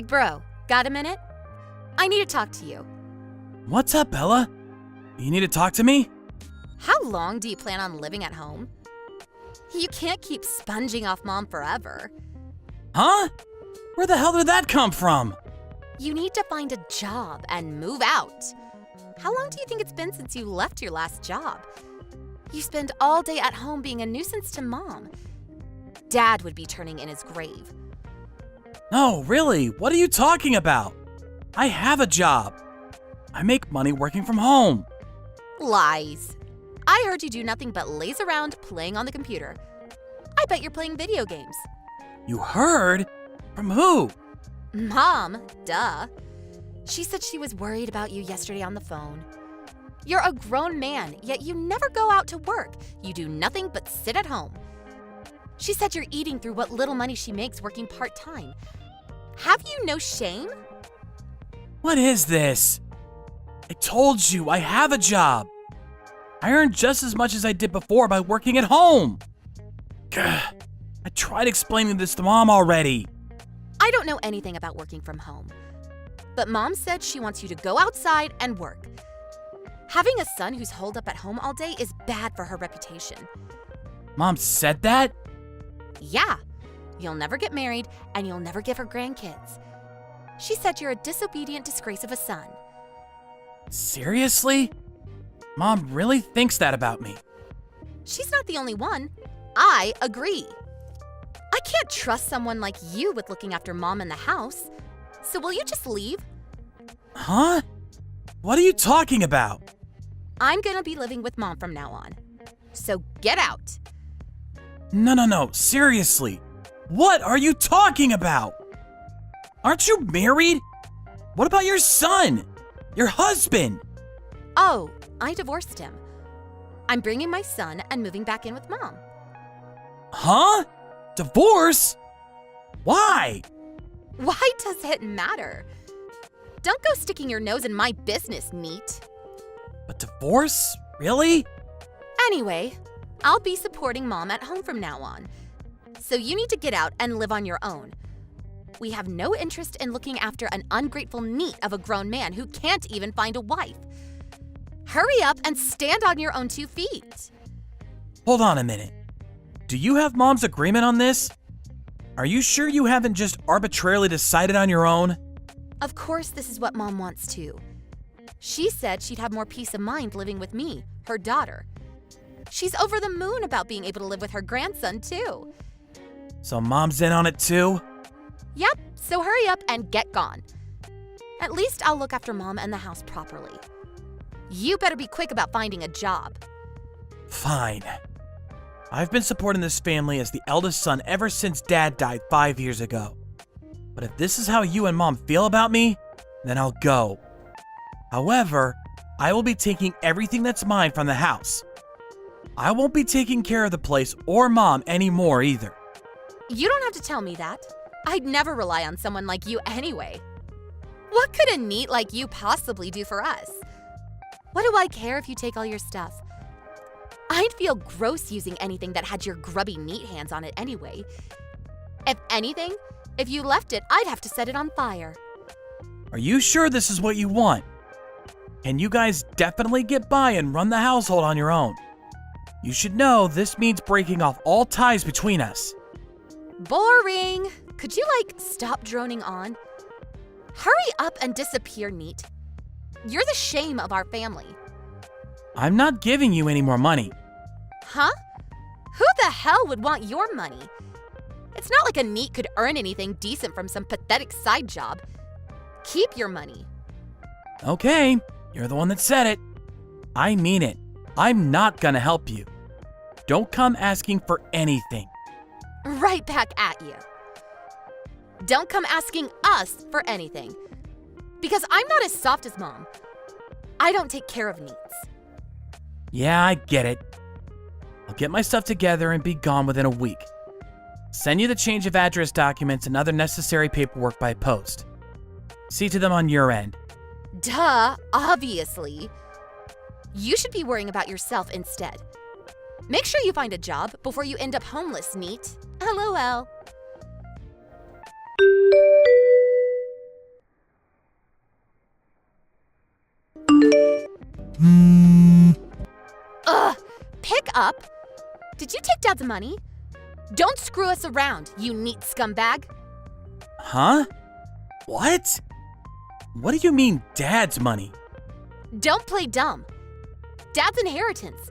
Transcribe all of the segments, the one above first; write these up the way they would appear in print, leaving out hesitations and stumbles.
Big bro, got a minute? I need to talk to you. What's up, Bella? You need to talk to me? How long do you plan on living at home? You can't keep sponging off Mom forever. Huh? Where the hell did that come from? You need to find a job and move out. How long do you think it's been since you left your last job? You spend all day at home being a nuisance to Mom. Dad would be turning in his grave. No, really, what are you talking about? I have a job. I make money working from home. Lies. I heard you do nothing but laze around playing on the computer. I bet you're playing video games. You heard? From who? Mom, duh. She said she was worried about you yesterday on the phone. You're a grown man, yet you never go out to work. You do nothing but sit at home. She said you're eating through what little money she makes working part-time. Have you no shame? What is this? I told you, I have a job. I earn just as much as I did before by working at home. Gah, I tried explaining this to Mom already. I don't know anything about working from home. But Mom said she wants you to go outside and work. Having a son who's holed up at home all day is bad for her reputation. Mom said that? Yeah, you'll never get married and you'll never give her grandkids. She said you're a disobedient disgrace of a son. Seriously? Mom really thinks that about me. She's not the only one. I agree. I can't trust someone like you with looking after Mom in the house. So will you just leave? Huh? What are you talking about? I'm gonna be living with Mom from now on. So get out. No, seriously. What are you talking about? Aren't you married? What about your son? Your husband? Oh, I divorced him. I'm bringing my son and moving back in with Mom. Huh? Divorce? Why? Why does it matter? Don't go sticking your nose in my business, neat. But divorce? Really? Anyway, I'll be supporting Mom at home from now on. So you need to get out and live on your own. We have no interest in looking after an ungrateful neat of a grown man who can't even find a wife. Hurry up and stand on your own 2 feet. Hold on a minute. Do you have Mom's agreement on this? Are you sure you haven't just arbitrarily decided on your own? Of course, this is what Mom wants too. She said she'd have more peace of mind living with me, her daughter. She's over the moon about being able to live with her grandson too. So Mom's in on it too? Yep, so hurry up and get gone. At least I'll look after Mom and the house properly. You better be quick about finding a job. Fine. I've been supporting this family as the eldest son ever since Dad died 5 years ago. But if this is how you and Mom feel about me, then I'll go. However, I will be taking everything that's mine from the house. I won't be taking care of the place or Mom anymore either. You don't have to tell me that. I'd never rely on someone like you anyway. What could a neat like you possibly do for us? What do I care if you take all your stuff? I'd feel gross using anything that had your grubby neat hands on it anyway. If anything, if you left it, I'd have to set it on fire. Are you sure this is what you want? Can you guys definitely get by and run the household on your own? You should know this means breaking off all ties between us. Boring. Could you, stop droning on? Hurry up and disappear, neat. You're the shame of our family. I'm not giving you any more money. Huh? Who the hell would want your money? It's not like a neat could earn anything decent from some pathetic side job. Keep your money. Okay, you're the one that said it. I mean it. I'm not gonna help you. Don't come asking for anything. Right back at you. Don't come asking us for anything. Because I'm not as soft as Mom. I don't take care of needs. Yeah, I get it. I'll get my stuff together and be gone within a week. Send you the change of address documents and other necessary paperwork by post. See to them on your end. Duh, obviously. You should be worrying about yourself instead. Make sure you find a job before you end up homeless, neat. LOL. Ugh! Pick up! Did you take Dad's money? Don't screw us around, you neat scumbag! Huh? What? What do you mean, Dad's money? Don't play dumb. Dad's inheritance.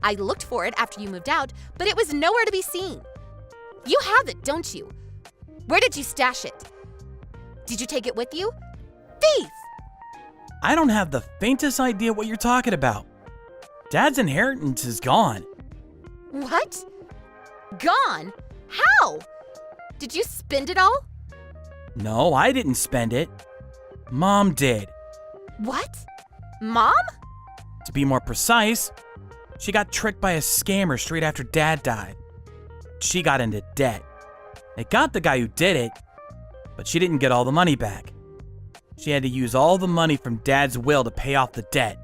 I looked for it after you moved out, but it was nowhere to be seen. You have it, don't you? Where did you stash it? Did you take it with you? Thief! I don't have the faintest idea what you're talking about. Dad's inheritance is gone. What? Gone? How? Did you spend it all? No, I didn't spend it. Mom did. What? Mom? To be more precise, she got tricked by a scammer straight after Dad died. She got into debt. They got the guy who did it, but she didn't get all the money back. She had to use all the money from Dad's will to pay off the debt.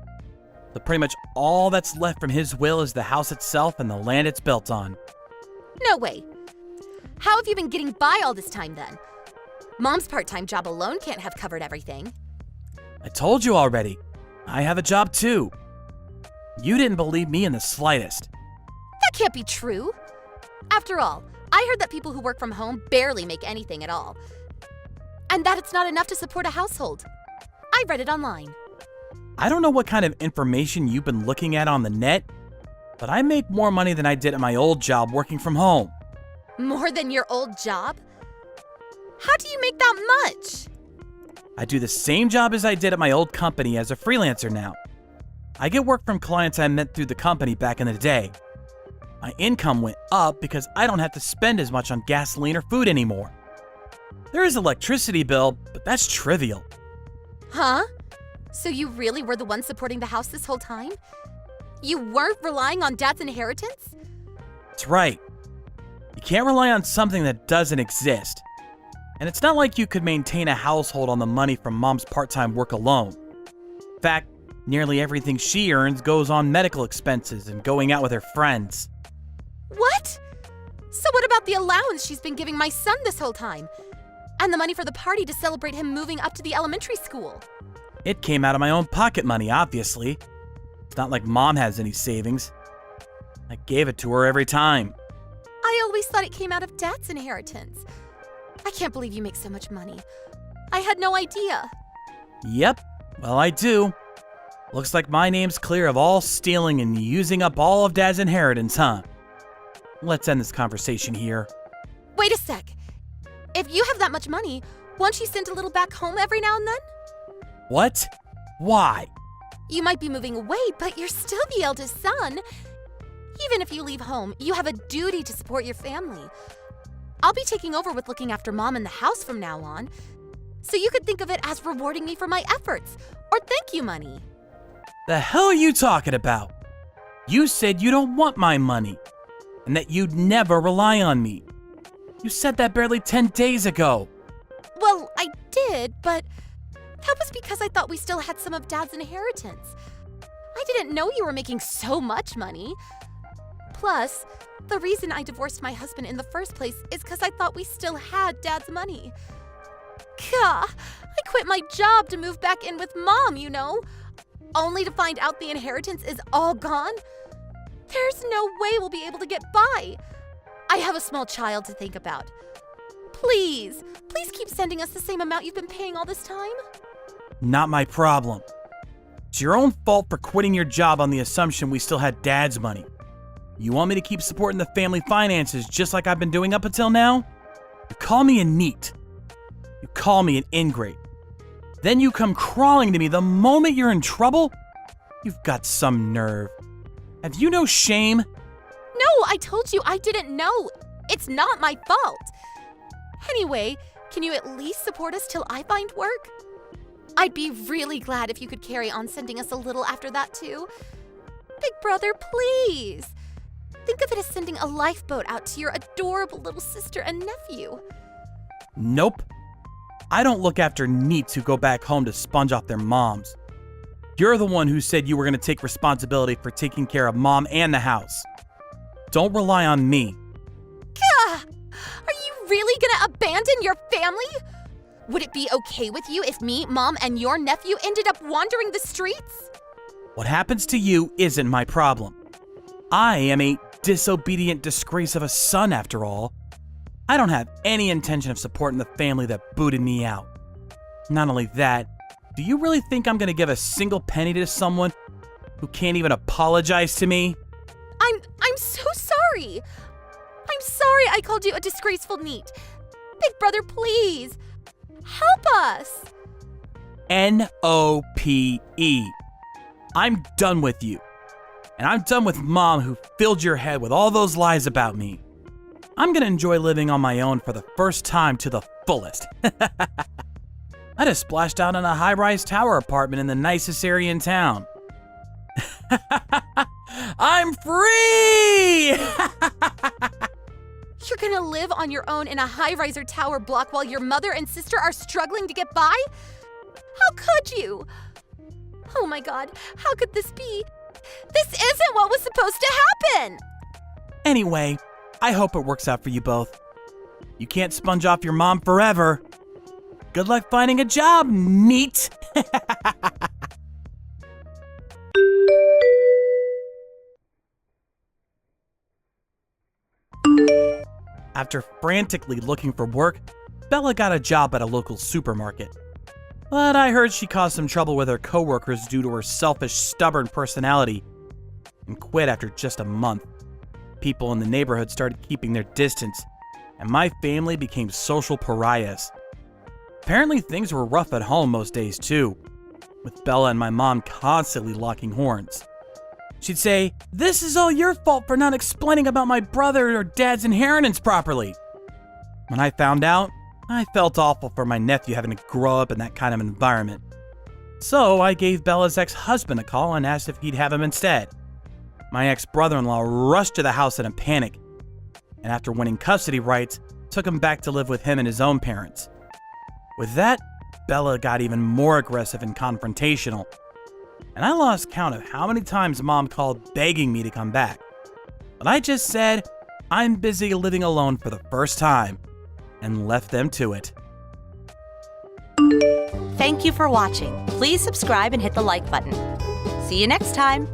So pretty much all that's left from his will is the house itself and the land it's built on. No way. How have you been getting by all this time then? Mom's part-time job alone can't have covered everything. I told you already. I have a job too. You didn't believe me in the slightest. That can't be true. After all, I heard that people who work from home barely make anything at all. And that it's not enough to support a household. I read it online. I don't know what kind of information you've been looking at on the net, but I make more money than I did at my old job working from home. More than your old job? How do you make that much? I do the same job as I did at my old company as a freelancer now. I get work from clients I met through the company back in the day. My income went up because I don't have to spend as much on gasoline or food anymore. There is electricity bill, but that's trivial. Huh? So you really were the one supporting the house this whole time? You weren't relying on Dad's inheritance? That's right. You can't rely on something that doesn't exist. And it's not like you could maintain a household on the money from Mom's part-time work alone. In fact, nearly everything she earns goes on medical expenses and going out with her friends. What? So what about the allowance she's been giving my son this whole time? And the money for the party to celebrate him moving up to the elementary school? It came out of my own pocket money, obviously. It's not like Mom has any savings. I gave it to her every time. I always thought it came out of Dad's inheritance. I can't believe you make so much money. I had no idea. Yep, well I do. Looks like my name's clear of all stealing and using up all of Dad's inheritance, huh? Let's end this conversation here. Wait a sec. If you have that much money, won't you send a little back home every now and then? What? Why? You might be moving away, but you're still the eldest son. Even if you leave home, you have a duty to support your family. I'll be taking over with looking after Mom in the house from now on, so you could think of it as rewarding me for my efforts, or thank you money. The hell are you talking about? You said you don't want my money, and that you'd never rely on me. You said that barely 10 days ago. Well, I did, but that was because I thought we still had some of Dad's inheritance. I didn't know you were making so much money. Plus, the reason I divorced my husband in the first place is because I thought we still had Dad's money. Gah, I quit my job to move back in with Mom, you know, only to find out the inheritance is all gone. There's no way we'll be able to get by. I have a small child to think about. Please keep sending us the same amount you've been paying all this time. Not my problem. It's your own fault for quitting your job on the assumption we still had Dad's money. You want me to keep supporting the family finances just like I've been doing up until now? You call me a neat. You call me an ingrate. Then you come crawling to me the moment you're in trouble? You've got some nerve. Have you no shame? No, I told you I didn't know. It's not my fault. Anyway, can you at least support us till I find work? I'd be really glad if you could carry on sending us a little after that too. Big brother, please. Think of it as sending a lifeboat out to your adorable little sister and nephew. Nope. I don't look after neats who go back home to sponge off their moms. You're the one who said you were going to take responsibility for taking care of Mom and the house. Don't rely on me. Gah! Are you really gonna abandon your family? Would it be okay with you if me, Mom, and your nephew ended up wandering the streets? What happens to you isn't my problem. I am a disobedient disgrace of a son, after all. I don't have any intention of supporting the family that booted me out. Not only that, do you really think I'm gonna give a single penny to someone who can't even apologize to me? I'm so sorry. I'm sorry I called you a disgraceful NEET. Big brother, please. Help us. N-O-P-E. I'm done with you. And I'm done with Mom, who filled your head with all those lies about me. I'm gonna enjoy living on my own for the first time to the fullest. I just splashed out in a high-rise tower apartment in the nicest area in town. I'm free! You're gonna live on your own in a high-riser tower block while your mother and sister are struggling to get by? How could you? Oh my God, how could this be? This isn't what was supposed to happen! Anyway, I hope it works out for you both. You can't sponge off your mom forever. Good luck finding a job, NEET! After frantically looking for work, Bella got a job at a local supermarket. But I heard she caused some trouble with her coworkers due to her selfish, stubborn personality and quit after just a month. People in the neighborhood started keeping their distance, and my family became social pariahs. Apparently things were rough at home most days too, with Bella and my mom constantly locking horns. She'd say, "This is all your fault for not explaining about my brother or dad's inheritance properly." When I found out, I felt awful for my nephew having to grow up in that kind of environment. So I gave Bella's ex-husband a call and asked if he'd have him instead. My ex-brother-in-law rushed to the house in a panic, and after winning custody rights, took him back to live with him and his own parents. With that, Bella got even more aggressive and confrontational, and I lost count of how many times Mom called begging me to come back. But I just said, I'm busy living alone for the first time, and left them to it. Thank you for watching. Please subscribe and hit the like button. See you next time.